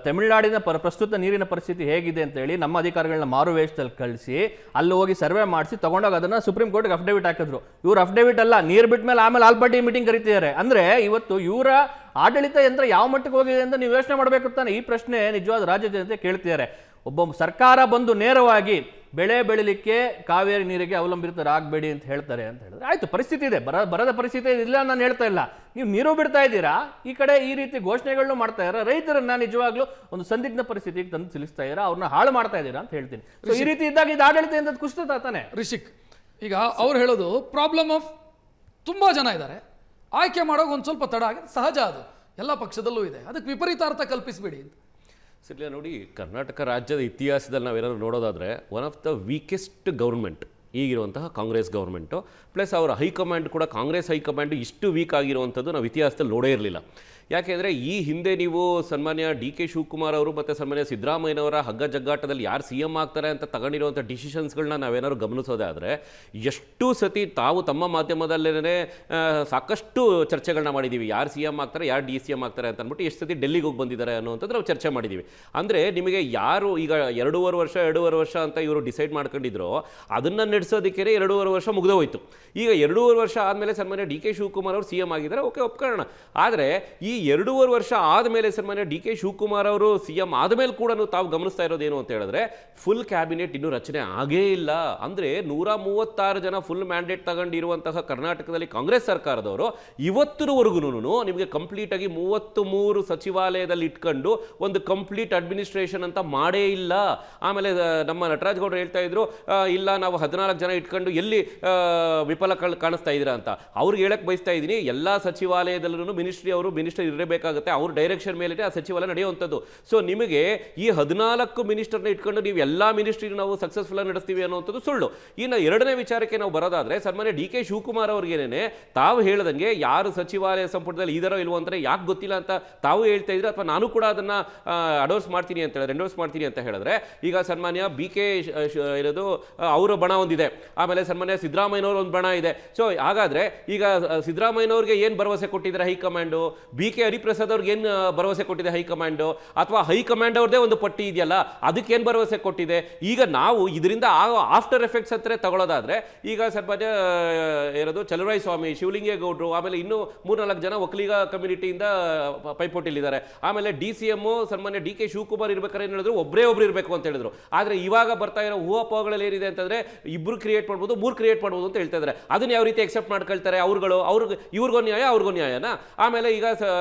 ತಮಿಳುನಾಡಿನ ಪ್ರಸ್ತುತ ನೀರಿನ ಪರಿಸ್ಥಿತಿ ಹೇಗಿದೆ ಅಂತ ಹೇಳಿ ನಮ್ಮ ಅಧಿಕಾರಿಗಳನ್ನ ಮಾರು ವೇಷದಲ್ಲಿ ಕಳಿಸಿ ಅಲ್ಲಿ ಹೋಗಿ ಸರ್ವೆ ಮಾಡಿಸಿ ತಗೊಂಡೋಗಿ ಅದನ್ನ ಸುಪ್ರೀಂ ಕೋರ್ಟ್ಗೆ ಅಫಿಡವಿಟ್ ಹಾಕಿದ್ರು. ಇವ್ರು ಅಫಿಡವಿಟ್ ಅಲ್ಲ, ನೀರು ಬಿಟ್ಟ ಮೇಲೆ ಆಮೇಲೆ ಆಲ್ ಪಾರ್ಟಿ ಮೀಟಿಂಗ್ ಕರೀತಿದ್ದಾರೆ. ಅಂದ್ರೆ ಇವತ್ತು ಇವರ ಆಡಳಿತ ಯಂತ್ರ ಯಾವ ಮಟ್ಟಕ್ಕೆ ಹೋಗಿದೆ ಅಂತ ನೀವು ಯೋಚನೆ ಮಾಡಬೇಕು ತಾನೆ. ಈ ಪ್ರಶ್ನೆ ನಿಜವಾದ ರಾಜ್ಯ ಜನತೆ ಕೇಳ್ತಿದ್ದಾರೆ. ಒಬ್ಬ ಸರ್ಕಾರ ಬಂದು ನೇರವಾಗಿ ಬೆಳೆ ಬೆಳಿಲಿಕ್ಕೆ ಕಾವೇರಿ ನೀರಿಗೆ ಅವಲಂಬಿತರಾಗಬೇಡಿ ಅಂತ ಹೇಳ್ತಾರೆ ಅಂತ ಹೇಳಿದ್ರೆ ಆಯ್ತು, ಪರಿಸ್ಥಿತಿ ಇದೆ, ಬರದ ಪರಿಸ್ಥಿತಿ ಇಲ್ಲ ನಾನು ಹೇಳ್ತಾ ಇಲ್ಲ. ನೀವು ನೀರು ಬಿಡ್ತಾ ಇದ್ದೀರಾ, ಈ ಕಡೆ ಈ ರೀತಿ ಘೋಷಣೆಗಳನ್ನು ಮಾಡ್ತಾ ಇದ್ದೀರಾ, ರೈತರನ್ನ ನಿಜವಾಗ್ಲೂ ಒಂದು ಸಂದಿಗ್ಧ ಪರಿಸ್ಥಿತಿಗೆ ತಂದು ಸಿಲಿಸ್ತಾ ಇದ್ದೀರಾ, ಅವ್ರನ್ನ ಹಾಳು ಮಾಡ್ತಾ ಇದ್ದೀರಾ ಅಂತ ಹೇಳ್ತೀನಿ. ಸೊ ಈ ರೀತಿ ಇದ್ದಾಗ ಇದು ಆಡಳಿತ ಅಂತ ಕುಸಿತ ತಾನೆ. ರಿಷಿಕ್, ಈಗ ಅವ್ರು ಹೇಳೋದು ಪ್ರಾಬ್ಲಮ್ ಆಫ್ ತುಂಬಾ ಜನ ಇದ್ದಾರೆ, ಆಯ್ಕೆ ಮಾಡೋಕೆ ಒಂದು ಸ್ವಲ್ಪ ತಡ ಆಗಿದೆ, ಸಹಜ, ಅದು ಎಲ್ಲ ಪಕ್ಷದಲ್ಲೂ ಇದೆ, ಅದಕ್ಕೆ ವಿಪರೀತಾರ್ಥ ಕಲ್ಪಿಸಬೇಡಿ ಅಂತ. ಸರಿ, ನೋಡಿ, ಕರ್ನಾಟಕ ರಾಜ್ಯದ ಇತಿಹಾಸದಲ್ಲಿ ನಾವೇನಾದ್ರು ನೋಡೋದಾದರೆ one of the weakest government ಈಗಿರುವಂತಹ ಕಾಂಗ್ರೆಸ್ ಗೌರ್ಮೆಂಟು, ಪ್ಲಸ್ ಅವರ ಹೈಕಮಾಂಡ್ ಕೂಡ ಕಾಂಗ್ರೆಸ್ ಹೈಕಮಾಂಡ್ ಇಷ್ಟು ವೀಕ್ ಆಗಿರುವಂಥದ್ದು ನಾವು ಇತಿಹಾಸದಲ್ಲಿ ನೋಡೇ ಇರಲಿಲ್ಲ. ಯಾಕೆಂದರೆ ಈ ಹಿಂದೆ ನೀವು ಸನ್ಮಾನ್ಯ DK ಶಿವಕುಮಾರ್ ಅವರು ಮತ್ತು ಸನ್ಮಾನ್ಯ ಸಿದ್ದರಾಮಯ್ಯನವರ ಹಗ್ಗ ಜಗ್ಗಾಟದಲ್ಲಿ ಯಾರು CM ಆಗ್ತಾರೆ ಅಂತ ತಗೊಂಡಿರುವಂಥ ಡಿಸಿಷನ್ಸ್ಗಳನ್ನ ನಾವೇನಾದ್ರು ಗಮನಿಸೋದಾದರೆ ಎಷ್ಟು ಸತಿ ತಾವು ತಮ್ಮ ಮಾಧ್ಯಮದಲ್ಲೇ ಸಾಕಷ್ಟು ಚರ್ಚೆಗಳನ್ನ ಮಾಡಿದ್ದೀವಿ. ಯಾರು CM ಆಗ್ತಾರೆ, ಯಾರು DCM ಆಗ್ತಾರೆ ಅಂತ ಅಂದ್ಬಿಟ್ಟು ಎಷ್ಟು ಸತಿ ಡೆಲ್ಲಿಗೆ ಹೋಗಿ ಬಂದಿದ್ದಾರೆ ಅನ್ನೋಂಥದ್ದು ನಾವು ಚರ್ಚೆ ಮಾಡಿದ್ದೀವಿ. ಅಂದರೆ ನಿಮಗೆ ಯಾರು ಈಗ 2.5 ವರ್ಷ ಅಂತ ಇವರು ಡಿಸೈಡ್ ಮಾಡ್ಕೊಂಡಿದ್ರು, ಅದನ್ನು ನಡೆಸೋದಕ್ಕೆ 2.5 ವರ್ಷ ಮುಗಿದು ಹೋಯಿತು. ಈಗ 2.5 ವರ್ಷ ಆದಮೇಲೆ ಸನ್ಮಾನ್ಯ DK ಶಿವಕುಮಾರ್ ಅವರು CM ಆಗಿದ್ದಾರೆ, ಓಕೆ, ಒಪ್ಕೊಳ್ಳೋಣ. ಆದರೆ ಈ 2.5 ವರ್ಷ ಆದಮೇಲೆ ಸನ್ಮಾನ್ಯ DK ಶಿವಕುಮಾರ್ ಅವರು CM ಆದಮೇಲೆ ಕೂಡ ತಾವು ಗಮನಿಸ್ತಾ ಇರೋದೇನು ಅಂತ ಹೇಳಿದ್ರೆ ಫುಲ್ ಕ್ಯಾಬಿನೆಟ್ ಇನ್ನೂ ರಚನೆ ಆಗೇ ಇಲ್ಲ. ಅಂದರೆ 136 ಜನ ಫುಲ್ ಮ್ಯಾಂಡೇಟ್ ತಗೊಂಡಿರುವಂತಹ ಕರ್ನಾಟಕದಲ್ಲಿ ಕಾಂಗ್ರೆಸ್ ಸರ್ಕಾರದವರು ಇವತ್ತಿನವರೆಗೂ ನಿಮಗೆ ಕಂಪ್ಲೀಟ್ ಆಗಿ 33 ಸಚಿವಾಲಯದಲ್ಲಿ ಇಟ್ಕೊಂಡು ಒಂದು ಕಂಪ್ಲೀಟ್ ಅಡ್ಮಿನಿಸ್ಟ್ರೇಷನ್ ಅಂತ ಮಾಡೇ ಇಲ್ಲ. ಆಮೇಲೆ ನಮ್ಮ ನಟರಾಜ್ ಗೌಡರು ಹೇಳ್ತಾ ಇದ್ರು, ಇಲ್ಲ ನಾವು 14 ಜನ ಇಟ್ಕೊಂಡು ಎಲ್ಲಿ ವಿಫಲ ಕಾಣಿಸ್ತಾ ಇದ್ದೀರಾ ಅಂತ. ಅವ್ರಿಗೆ ಹೇಳಕ್ ಬಯಸ್ತಾ ಇದ್ದೀನಿ, ಎಲ್ಲ ಸಚಿವಾಲಯದಲ್ಲೂ ಮಿನಿಸ್ಟರ್ ಇರಬೇಕಾಗುತ್ತೆ, ಅವ್ರ ಡೈರೆಕ್ಷನ್ ಮೇಲೆ ಆ ಸಚಿವಾಲಯ ನಡೆಯುವಂಥದ್ದು. ಸೊ ನಿಮಗೆ ಈ 14 ಮಿನಿಸ್ಟರ್ನ ಇಟ್ಕೊಂಡು ನೀವು ಎಲ್ಲ ಮಿನಿಸ್ಟ್ರಿ ನಾವು ಸಕ್ಸಸ್ಫುಲ್ ಆಗಿ ನಡೆಸ್ತೀವಿ ಅನ್ನೋಂಥದ್ದು ಸುಳ್ಳು. ಇನ್ನು ಎರಡನೇ ವಿಚಾರಕ್ಕೆ ನಾವು ಬರೋದಾದ್ರೆ ಸನ್ಮಾನ್ಯ DK ಶಿವಕುಮಾರ್ ಅವ್ರಿಗೇನೆ ತಾವು ಹೇಳ್ದಂಗೆ ಯಾರು ಸಚಿವಾಲಯ ಸಂಪುಟದಲ್ಲಿ ಇದಾರೋ ಇಲ್ವೋ ಅಂದರೆ ಯಾಕೆ ಗೊತ್ತಿಲ್ಲ ಅಂತ ತಾವು ಹೇಳ್ತಾ ಇದ್ರೆ, ಅಥವಾ ನಾನು ಕೂಡ ಅದನ್ನ ಎಂಡೋರ್ಸ್ ಮಾಡ್ತೀನಿ ಅಂತ ಹೇಳಿದ್ರೆ, ಈಗ ಸನ್ಮಾನ್ಯ BK ಇರೋದು ಅವರ ಬಣ ಒಂದಿದೆ, ಆಮೇಲೆ ಸನ್ಮಾನ್ಯ ಸಿದ್ದರಾಮಯ್ಯನವರು ಒಂದು ಬಣ ಇದೆ. ಸೊ ಹಾಗಾದ್ರೆ ಈಗ ಸಿದ್ದರಾಮಯ್ಯನವ್ರಿಗೆ ಏನು ಭರವಸೆ ಕೊಟ್ಟಿದ್ದಾರೆ ಹೈಕಮಾಂಡು, BK ಹರಿಪ್ರಸಾದ್ ಅವ್ರಿಗೆ ಏನು ಭರವಸೆ ಕೊಟ್ಟಿದೆ ಹೈಕಮಾಂಡು, ಅಥವಾ ಹೈಕಮಾಂಡ್ ಅವ್ರದೇ ಒಂದು ಪಟ್ಟಿ ಇದೆಯಲ್ಲ ಅದಕ್ಕೆ ಏನು ಭರವಸೆ ಕೊಟ್ಟಿದೆ? ಈಗ ನಾವು ಇದರಿಂದ ಆಫ್ಟರ್ ಎಫೆಕ್ಟ್ಸ್ ಹತ್ರ ತಗೊಳ್ಳೋದಾದ್ರೆ, ಈಗ ಸನ್ಮಾನ್ಯ ಇರೋದು ಚಲುವರಾಯ ಸ್ವಾಮಿ, ಶಿವಲಿಂಗೇಗೌಡರು, ಆಮೇಲೆ ಇನ್ನೂ 3-4 ಜನ ಒಕ್ಕಲಿಗ ಕಮ್ಯುನಿಟಿಯಿಂದ ಪೈಪೋಟಿಲಿದ್ದಾರೆ. ಆಮೇಲೆ DCM ಸನ್ಮಾನ್ಯ DK ಶಿವಕುಮಾರ್ ಇರ್ಬೇಕಾದ್ರೆ ಏನು ಹೇಳಿದ್ರು, ಒಬ್ಬರೇ ಇರಬೇಕು ಅಂತ ಹೇಳಿದ್ರು. ಆದರೆ ಇವಾಗ ಬರ್ತಾ ಇರೋ ಊಹಾಪೋಹಗಳಲ್ಲಿ ಏನಿದೆ ಅಂತಂದ್ರೆ 2 ಕ್ರಿಯೇಟ್ ಮಾಡ್ಬೋದು, 3 ಕ್ರಿಯೇಟ್ ಮಾಡ್ಬೋದು ಅಂತ ಹೇಳ್ತಾ ಇದ್ದಾರೆ. ಅದನ್ನ ಯಾವ ರೀತಿ ಎಕ್ಸೆಪ್ಟ್ ಮಾಡ್ಕೊಳ್ತಾರೆ ಇವ್ರಿಗೂ ನ್ಯಾಯ ಅವ್ರಿಗೂ ನ್ಯಾಯನಾ? ಆಮೇಲೆ ಈಗ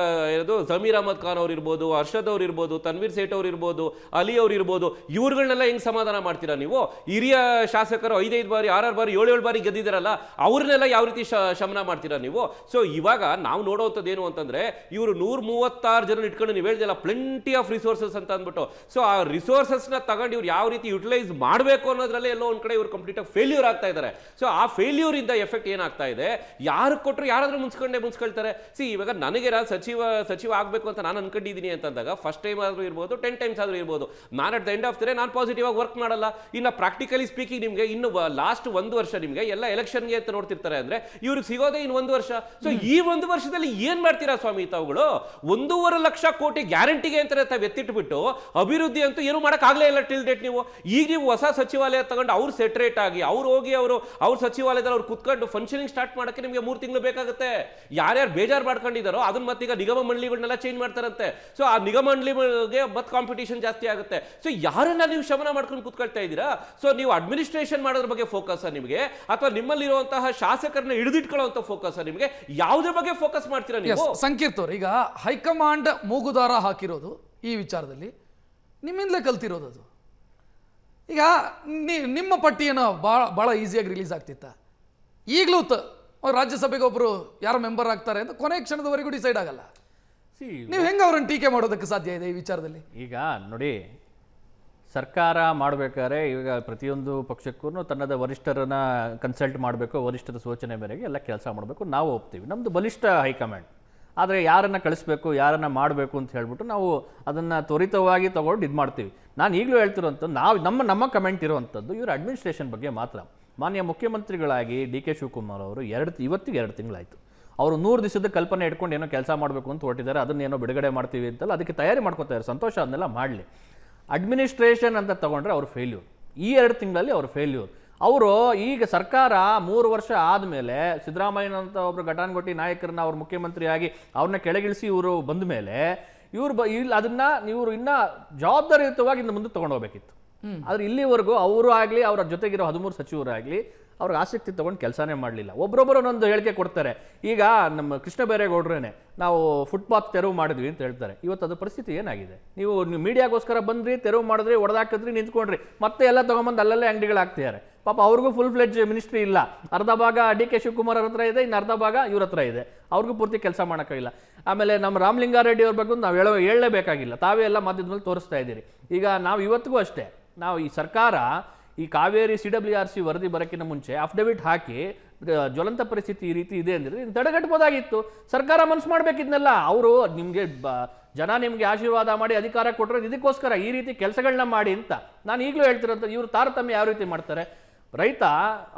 ಇರೋದು ಜಮೀರ್ ಅಹಮದ್ ಖಾನ್ ಅವ್ರು ಇರ್ಬೋದು, ಹರ್ಷದ್ ಅವ್ರು ಇರ್ಬೋದು, ತನ್ವೀರ್ ಸೇಠ್ ಅವ್ರು ಇರ್ಬೋದು, ಅಲಿ ಅವ್ರು ಇರ್ಬೋದು, ಇವ್ರುಗಳನ್ನೆಲ್ಲ ಹೆಂಗ್ ಸಮಾಧಾನ ಮಾಡ್ತೀರಾ ನೀವು? ಹಿರಿಯ ಶಾಸಕರು 5 ಬಾರಿ 6 ಬಾರಿ 7 ಬಾರಿ ಗೆದ್ದಿದ್ದಾರಲ್ಲ, ಅವ್ರನ್ನೆಲ್ಲ ಯಾವ ರೀತಿ ಶಮನ ಮಾಡ್ತೀರಾ ನೀವು? ಸೊ ಇವಾಗ ನಾವು ನೋಡೋವಂಥದ್ದು ಏನು ಅಂತಂದ್ರೆ, ಇವರು 136 ಜನ ಇಟ್ಕೊಂಡು ನೀವು ಹೇಳ್ದಿಲ್ಲ ಪ್ಲೆಂಟಿ ಆಫ್ ರಿಸೋರ್ಸಸ್ ಅಂತ ಅಂದ್ಬಿಟ್ಟು, ಸೊ ಆ ರಿಸೋರ್ಸಸ್ನ ತಗೊಂಡು ಇವ್ರು ಯಾವ ರೀತಿ ಯುಟಿಲೈಸ್ ಮಾಡಬೇಕು ಅನ್ನೋದ್ರಲ್ಲೇ ಎಲ್ಲೋ ಒಂದ್ ಕಡೆ ಇವ್ರು ಕಂಪ್ಲೀಟ್ ಆಗಿ ಫೇಲ್ಯೂರ್ ಆಗ್ತಾ ಇದ್ದಾರೆ. ಸೊ ಆ ಫೇಲ್ಯೂರ್ ಇಂದ ಎಫೆಕ್ಟ್ ಏನಾಗ್ತಾ ಇದೆ, ಯಾರು ಕೊಟ್ಟರು ಯಾರಾದ್ರೂ ಮುನ್ಸ್ಕೊಳ್ತಾರೆ. ಇವಾಗ ನನಗೆ ಸಚಿವ ಆಗಬೇಕು ಅಂತ ನಾನು ಅನ್ಕೊಂಡಿದ್ದೀನಿ ಅಂತಂದಾಗ ಫಸ್ಟ್ ಟೈಮ್ ಆದ್ರೂ ಇರ್ಬೋದು, 10 ಟೈಮ್ಸ್ ಆದ್ರೂ ಇರ್ಬೋದು, ನಾನು at the end of the day ನಾನು ಪಾಸಿಟಿವ್ ಆಗಿ ವರ್ಕ್ ಮಾಡಲ್ಲ. ಇನ್ನು ಪ್ರಾಕ್ಟಿಕಲಿ ಸ್ಪೀಕಿಂಗ್ ನಿಮಗೆ ಇನ್ನು ಲಾಸ್ಟ್ 1 ವರ್ಷ ನಿಮಗೆ ಎಲ್ಲ ಎಲೆಕ್ಷನ್ಗೆ ಅಂತ ನೋಡ್ತಿರ್ತಾರೆ ಅಂದ್ರೆ ಇವ್ರಿಗೆ ಸಿಗೋದೇ ಇನ್ನು 1 ವರ್ಷ. ಸೊ ಈ 1 ವರ್ಷದಲ್ಲಿ ಏನ್ ಮಾಡ್ತೀರಾ ಸ್ವಾಮಿ ತಾವುಗಳು? 1.5 ಲಕ್ಷ ಕೋಟಿ ಗ್ಯಾರಂಟಿಗೆ ಅಂತ ತಾವು ಎತ್ತಿಟ್ಬಿಟ್ಟು ಅಭಿವೃದ್ಧಿ ಅಂತೂ ಏನು ಮಾಡಕ್ ಆಗ್ಲೇ ಇಲ್ಲ ಟಿಲ್ ಡೇಟ್. ಈಗ ನೀವು ಹೊಸ ಸಚಿವಾಲಯ ತಗೊಂಡು ಅವ್ರು ಸೆಟ್ರೇಟ್ ಆಗಿ ಅವ್ರು ಹೋಗಿ ಅವ್ರ ಸಚಿವಾಲಯದಲ್ಲಿ ಅವ್ರು ಕುತ್ಕೊಂಡು ಫಂಕ್ಷನಿಂಗ್ ಸ್ಟಾರ್ಟ್ ಮಾಡಕ್ಕೆ ನಿಮಗೆ 3 ತಿಂಗಳು ಬೇಕಾಗುತ್ತೆ. ಯಾರ್ಯಾರು ಬೇಜಾರು ಮಾಡ್ಕೊಂಡಿದ್ದಾರೋ ಅದನ್ನ ಮತ್ತೀಗ ನಿಗಮ ಮಂಡಳಿಗಳನ್ನೆಲ್ಲ ಚೇಂಜ್ ಮಾಡ್ತಾರಂತೆ. ಸೊ ಆ ನಿಗಮ ಮಂಡಳಿಗೆ ಮತ್ತೆ ಕಾಂಪಿಟೇಷನ್ ಜಾಸ್ತಿ ಆಗುತ್ತೆ. ಸೊ ಯಾರನ್ನ ನೀವು ಶಮನ ಮಾಡ್ಕೊಂಡು ಕೂತ್ಕೊಳ್ತಾ ಇದ್ದೀರಾ? ಸೊ ನೀವು ಅಡ್ಮಿನಿಸ್ಟ್ರೇಷನ್ ಮಾಡೋದ್ರ ಬಗ್ಗೆ ಫೋಕಸ್ ನಿಮಗೆ, ಅಥವಾ ನಿಮ್ಮಲ್ಲಿರುವಂತಹ ಶಾಸಕರನ್ನ ಹಿಡಿದಿಟ್ಕೊಳ್ಳುವಂತ ಫೋಕಸ್ ನಿಮಗೆ? ಯಾವುದ್ರ ಬಗ್ಗೆ ಫೋಕಸ್ ಮಾಡ್ತೀರಾ ನೀವು? ಸಂಕೀರ್ತ್ ಅವ್ರು ಈಗ ಹೈಕಮಾಂಡ್ ಮೂಗುದಾರ ಹಾಕಿರೋದು ಈ ವಿಚಾರದಲ್ಲಿ ನಿಮ್ಮಿಂದಲೇ ಕಲ್ತಿರೋದು. ಅದು ಈಗ ನಿಮ್ಮ ಪಟ್ಟಿಯನ್ನು ಭಾಳ ಈಸಿಯಾಗಿ ರಿಲೀಸ್ ಆಗ್ತಿತ್ತ. ಈಗಲೂ ರಾಜ್ಯಸಭೆಗೆ ಒಬ್ಬರು ಯಾರು ಮೆಂಬರ್ ಆಗ್ತಾರೆ ಅಂತ ಕೊನೆ ಕ್ಷಣದವರೆಗೂ ಡಿಸೈಡ್ ಆಗಲ್ಲ. ನೀವು ಹೆಂಗೆ ಅವ್ರನ್ನ ಟೀಕೆ ಮಾಡೋದಕ್ಕೆ ಸಾಧ್ಯ ಇದೆ ಈ ವಿಚಾರದಲ್ಲಿ? ಈಗ ನೋಡಿ, ಸರ್ಕಾರ ಮಾಡಬೇಕಾದ್ರೆ ಈಗ ಪ್ರತಿಯೊಂದು ಪಕ್ಷಕ್ಕೂ ತನ್ನದ ವರಿಷ್ಠರನ್ನ ಕನ್ಸಲ್ಟ್ ಮಾಡಬೇಕು, ವರಿಷ್ಠರ ಸೂಚನೆ ಮೇರೆಗೆ ಎಲ್ಲ ಕೆಲಸ ಮಾಡಬೇಕು, ನಾವು ಒಪ್ತೀವಿ. ನಮ್ಮದು ಬಲಿಷ್ಠ ಹೈಕಮಾಂಡ್. ಆದರೆ ಯಾರನ್ನು ಕಳಿಸ್ಬೇಕು ಯಾರನ್ನು ಮಾಡಬೇಕು ಅಂತ ಹೇಳ್ಬಿಟ್ಟು ನಾವು ಅದನ್ನು ತ್ವರಿತವಾಗಿ ತೊಗೊಂಡು ಇದು ಮಾಡ್ತೀವಿ. ನಾನು ಈಗಲೂ ಹೇಳ್ತಿರೋಂಥದ್ದು ನಾವು ನಮ್ಮ ಕಮೆಂಟ್ ಇರುವಂಥದ್ದು ಇವರು ಅಡ್ಮಿನಿಸ್ಟ್ರೇಷನ್ ಬಗ್ಗೆ ಮಾತ್ರ. ಮಾನ್ಯ ಮುಖ್ಯಮಂತ್ರಿಗಳಾಗಿ ಡಿ ಕೆ ಶಿವಕುಮಾರ್ ಅವರು ಇವತ್ತಿಗೆ 2 ತಿಂಗಳಾಯಿತು. ಅವರು 100 ದಿವಸದ ಕಲ್ಪನೆ ಇಟ್ಕೊಂಡು ಏನೋ ಕೆಲಸ ಮಾಡಬೇಕು ಅಂತ ಹೊರಟಿದ್ದಾರೆ, ಅದನ್ನೇನೋ ಬಿಡುಗಡೆ ಮಾಡ್ತೀವಿ ಅಂತಲ್ಲ, ಅದಕ್ಕೆ ತಯಾರಿ ಮಾಡ್ಕೋತಾರೆ. ಸಂತೋಷ, ಅದನ್ನೆಲ್ಲ ಮಾಡಲಿ. ಅಡ್ಮಿನಿಸ್ಟ್ರೇಷನ್ ಅಂತ ತಗೊಂಡ್ರೆ ಅವರು ಫೇಲ್ಯೂರ್. ಈ 2 ತಿಂಗಳಲ್ಲಿ ಅವರು ಫೇಲ್ಯೂರ್. ಅವರು ಈಗ ಸರ್ಕಾರ 3 ವರ್ಷ ಆದಮೇಲೆ ಸಿದ್ದರಾಮಯ್ಯನಂತ ಒಬ್ಬರು ಘಟಾನುಘಟಿ ನಾಯಕರನ್ನ ಅವ್ರ ಮುಖ್ಯಮಂತ್ರಿಯಾಗಿ ಅವ್ರನ್ನ ಕೆಳಗಿಳಿಸಿ ಇವರು ಬಂದ ಮೇಲೆ ಅದನ್ನ ಇವರು ಇನ್ನ ಜವಾಬ್ದಾರಿಯುತವಾಗಿ ಇನ್ನು ಮುಂದೆ ತಗೊಂಡು ಹೋಗ್ಬೇಕಿತ್ತು. ಆದ್ರೆ ಇಲ್ಲಿವರೆಗೂ ಅವರು ಆಗಲಿ ಅವರ ಜೊತೆಗಿರೋ 13 ಸಚಿವರಾಗಲಿ ಅವ್ರಿಗೆ ಆಸಕ್ತಿ ತಗೊಂಡು ಕೆಲಸನೇ ಮಾಡಲಿಲ್ಲ. ಒಬ್ಬರೊಬ್ಬರು ಒಂದೊಂದು ಹೇಳಿಕೆ ಕೊಡ್ತಾರೆ. ಈಗ ನಮ್ಮ ಕೃಷ್ಣ ಬೈರೇಗೌಡ್ರೇನೆ ನಾವು ಫುಟ್ಪಾತ್ ತೆರವು ಮಾಡಿದ್ವಿ ಅಂತ ಹೇಳ್ತಾರೆ. ಇವತ್ತು ಅದು ಪರಿಸ್ಥಿತಿ ಏನಾಗಿದೆ? ನೀವು ಮೀಡಿಯಾಗೋಸ್ಕರ ಬಂದ್ರಿ, ತೆರವು ಮಾಡಿದ್ರಿ, ಹೊಡೆದಾಕಿದ್ರಿ, ನಿಂತ್ಕೊಂಡ್ರಿ, ಮತ್ತೆ ಎಲ್ಲ ತಗೊಂಬಂದು ಅಲ್ಲಲ್ಲೇ ಅಂಗಡಿಗಳಾಗ್ತಿದ್ದಾರೆ. ಪಾಪ ಅವ್ರಿಗೂ ಫುಲ್ ಫ್ಲೆಡ್ಜ್ ಮಿನಿಸ್ಟ್ರಿ ಇಲ್ಲ. ಅರ್ಧ ಭಾಗ ಡಿ ಕೆ ಶಿವಕುಮಾರ್ ಅವ್ರ ಹತ್ರ ಇದೆ, ಇನ್ನು ಅರ್ಧ ಭಾಗ ಇವ್ರ ಹತ್ರ ಇದೆ. ಅವ್ರಿಗೂ ಪೂರ್ತಿ ಕೆಲಸ ಮಾಡೋಕ್ಕಾಗಿಲ್ಲ. ಆಮೇಲೆ ನಮ್ಮ ರಾಮಲಿಂಗಾರೆಡ್ಡಿ ಅವ್ರ ಬಗ್ಗೆ ನಾವು ಹೇಳಲೇಬೇಕಾಗಿಲ್ಲ. ತಾವೇ ಎಲ್ಲ ಮಾಧ್ಯಮದ ಮೇಲೆ ತೋರಿಸ್ತಾ ಇದ್ದೀರಿ. ಈಗ ನಾವು ಇವತ್ತಿಗೂ ಅಷ್ಟೇ, ನಾವು ಈ ಸರ್ಕಾರ ಈ ಕಾವೇರಿ CWRC ವರದಿ ಬರೋಕ್ಕಿಂತ ಮುಂಚೆ ಅಫಿಡವಿಟ್ ಹಾಕಿ ಜ್ವಲಂತ ಪರಿಸ್ಥಿತಿ ಈ ರೀತಿ ಇದೆ ಅಂದರೆ ತಡೆಗಟ್ಟಬಹುದಾಗಿತ್ತು. ಸರ್ಕಾರ ಮನಸ್ಸು ಮಾಡಬೇಕಿದ್ನೆಲ್ಲ. ಅವರು ನಿಮಗೆ ಜನ ನಿಮಗೆ ಆಶೀರ್ವಾದ ಮಾಡಿ ಅಧಿಕಾರ ಕೊಟ್ಟರೆ ಇದಕ್ಕೋಸ್ಕರ ಈ ರೀತಿ ಕೆಲಸಗಳನ್ನ ಮಾಡಿ ಅಂತ ನಾನು ಈಗಲೂ ಹೇಳ್ತಿರೋಂಥ. ಇವರು ತಾರತಮ್ಯ ಯಾವ ರೀತಿ ಮಾಡ್ತಾರೆ? ರೈತ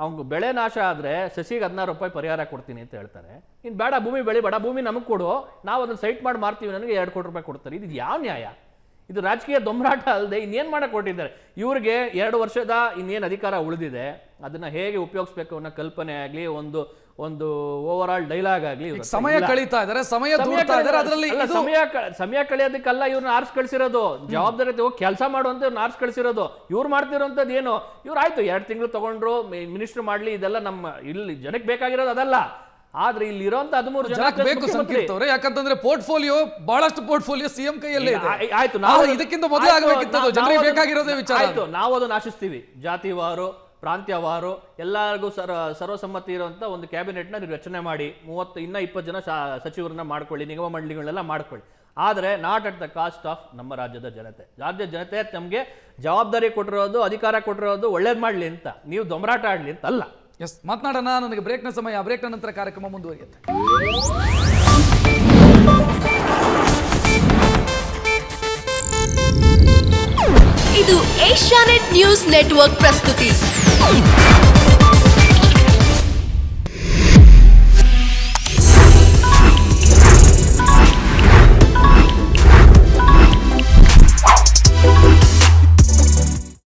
ಅವ್ನಿಗೆ ಬೆಳೆ ನಾಶ ಆದರೆ ಸಸಿಗೆ 16 ರೂಪಾಯಿ ಪರಿಹಾರ ಕೊಡ್ತೀನಿ ಅಂತ ಹೇಳ್ತಾರೆ. ಇನ್ನು ಬೇಡ ಭೂಮಿ ಬೆಳಿಬೇಡ, ಭೂಮಿ ನಮಗೆ ಕೊಡು, ನಾವು ಅದನ್ನು ಸೈಟ್ ಮಾಡಿ ಮಾರ್ತೀವಿ, ನನಗೆ 2 ಕೋಟಿ ರೂಪಾಯಿ ಕೊಡ್ತಾರೆ. ಇದು ಯಾವ ನ್ಯಾಯ? ಇದು ರಾಜಕೀಯ ದೊಂಬರಾಟ ಅಲ್ಲದೆ ಇನ್ನೇನು ಮಾಡಕ್ಕೆ ಕೊಟ್ಟಿದ್ದಾರೆ? ಇವ್ರಿಗೆ 2 ವರ್ಷದ ಇನ್ನೇನು ಅಧಿಕಾರ ಉಳಿದಿದೆ, ಅದನ್ನ ಹೇಗೆ ಉಪಯೋಗಿಸ್ಬೇಕು ಅನ್ನೋ ಕಲ್ಪನೆ ಆಗಲಿ, ಒಂದು ಓವರ್ ಆಲ್ ಡೈಲಾಗ್ ಆಗಲಿ. ಸಮಯ ಕಳೀತಾ ಇದ್ದಾರೆ, ಸಮಯ ಕಳೆಯೋದಕ್ಕಲ್ಲ ಇವ್ರನ್ನ ಆರ್ಸ್ ಕಳಿಸಿರೋದು. ಜವಾಬ್ದಾರಿ ಹೋಗಿ ಕೆಲಸ ಮಾಡುವಂತ ಇವ್ರನ್ನ ಆರ್ಸ್ ಕಳಿಸಿರೋದು. ಇವ್ರು ಮಾಡ್ತಿರೋಂಥದ್ದು ಏನು? ಇವ್ರು ಆಯ್ತು 2 ತಿಂಗಳು ತಗೊಂಡ್ರು, ಮಿನಿಸ್ಟರ್ ಮಾಡ್ಲಿ, ಇದೆಲ್ಲ ನಮ್ಮ ಇಲ್ಲಿ ಜನಕ್ಕೆ ಬೇಕಾಗಿರೋದು ಅದಲ್ಲ. ಆದ್ರೆ ಇಲ್ಲಿ ಇರೋಂತ 13 ಜನ ಬೇಕು ಸಂಕೀರ್ತವ್ರೆ. ಯಾಕಂತಂದ್ರೆ ಪೋರ್ಟ್ಫೋಲಿಯೋ, ಬಹಳಷ್ಟು ಪೋರ್ಟ್ಫೋಲಿಯೋ ಸಿಎಂ ಕೈಯಲ್ಲೇ ಇದೆ. ಆಯ್ತು, ನಾವು ಇದಕ್ಕಿಂತ ಮೊದಲೇ ಆಗಬೇಕಿತ್ತು, ಜನರಿಗೆ ಬೇಕಾಗಿರೋದೇ ವಿಚಾರ. ಆಯ್ತು, ನಾವು ಅದನ್ನ ಆಶಿಸ್ತೀವಿ. ಜಾತಿವಾರು, ಪ್ರಾಂತ್ಯವಾರು ಎಲ್ಲರಿಗೂ ಸರ್ವಸಮ್ಮತಿ ಇರುವಂತ ಒಂದು ಕ್ಯಾಬಿನೆಟ್ ನ ನೀವು ರಚನೆ ಮಾಡಿ, 20 ಜನ ಸಚಿವರನ್ನ ಮಾಡ್ಕೊಳ್ಳಿ, ನಿಗಮ ಮಂಡಳಿಗಳನ್ನೆಲ್ಲ ಮಾಡ್ಕೊಳ್ಳಿ. ಆದರೆ not at the cost of ನಮ್ಮ ರಾಜ್ಯದ ಜನತೆ ನಮಗೆ ಜವಾಬ್ದಾರಿ ಕೊಟ್ಟಿರೋದು, ಅಧಿಕಾರ ಕೊಟ್ಟಿರೋದು ಒಳ್ಳೇದು ಮಾಡಲಿ ಅಂತ, ನೀವು ದೊಂಬರಾಟ ಆಡ್ಲಿ ಅಂತ ಅಲ್ಲ. ಎಸ್, ಮಾತನಾಡೋಣ. ನನಗೆ ಬ್ರೇಕ್ನ ಸಮಯ. ಬ್ರೇಕ್ನ ನಂತರ ಕಾರ್ಯಕ್ರಮ ಮುಂದುವರಿಯುತ್ತೆ. ಇದು ಏಷ್ಯಾನೆಟ್ ನ್ಯೂಸ್ ನೆಟ್ವರ್ಕ್ ಪ್ರಸ್ತುತಿ.